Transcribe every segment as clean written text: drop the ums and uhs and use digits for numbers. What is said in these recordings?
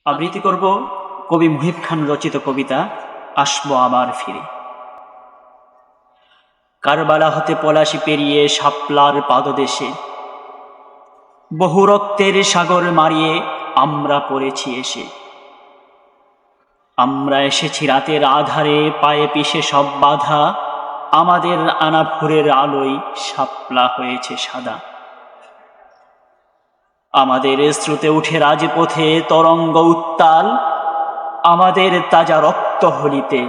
আবৃত্তি করব কবি মুহিব খান রচিত কবিতা আসবো আবার ফিরে। কারবালা হতে পলাশি পেরিয়ে শাপলার পাদদেশে বহু রক্তের সাগর মারিয়ে আমরা পড়েছি এসে। আমরা এসেছি রাতের আধারে, পায়ে পিষে সব বাধা, আমাদের আনা ভোরের আলোয় শাপলা হয়েছে সাদা। আমাদের স্রোতে উঠে রাজপথে তরঙ্গ উত্তাল, আমাদের তাজা রক্ত হোলিতে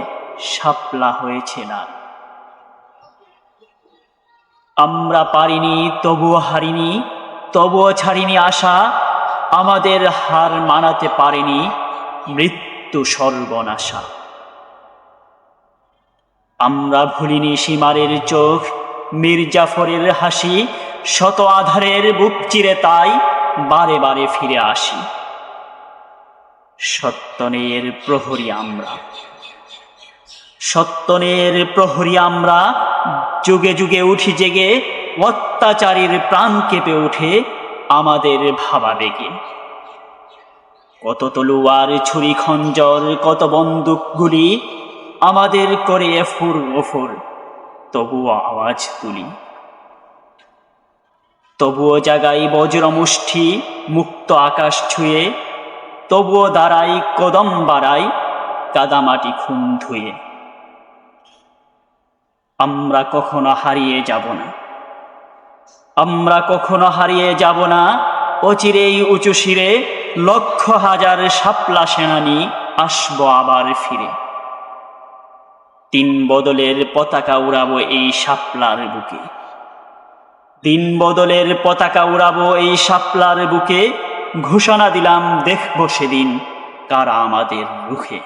শাপলা হয়েছে লাল। আমরা পারিনি তবুও হারিনি, তবুও ছাড়িনি আশা, আমাদের হার মানাতে পারেনি মৃত্যু সর্বনাশা। আমরা ভুলিনি সীমারের চোখ, মীর জাফরের হাসি, শত আধারের বুক চিরে তাই বারে বারে ফিরে আসি। সত্যনের প্রহরী আমরা, সত্যনের প্রহরী আমরা, যুগে যুগে উঠি জেগে, অত্যাচারীর প্রাণ কেঁপে ওঠে আমাদের ভাবাবেগে। কত তলুয়ার ছুরি খঞ্জর, কত বন্দুক গুলি, আমাদের করে এফুর ওফুর, তবুও আওয়াজ তুলি। তবুও জাগাই বজ্র মুষ্টি মুক্ত আকাশ ছুঁয়ে, তবুও দাঁড়াই কদম বাড়াই কাদামাটি খুন ধুয়ে। আমরা কখনো হারিয়ে যাব না, আমরা কখনো হারিয়ে যাব না, অচিরেই উঁচু শিরে লক্ষ হাজার শাপলা সেনানী আসবো আবার ফিরে। দিন বদলের পতাকা উড়াবো এই শাপলার বুকে, দিন বদলের পতাকা উড়াবো এই শাপলার বুকে, ঘোষণা দিলাম দেখব সেদিন কারা আমাদের রুখে।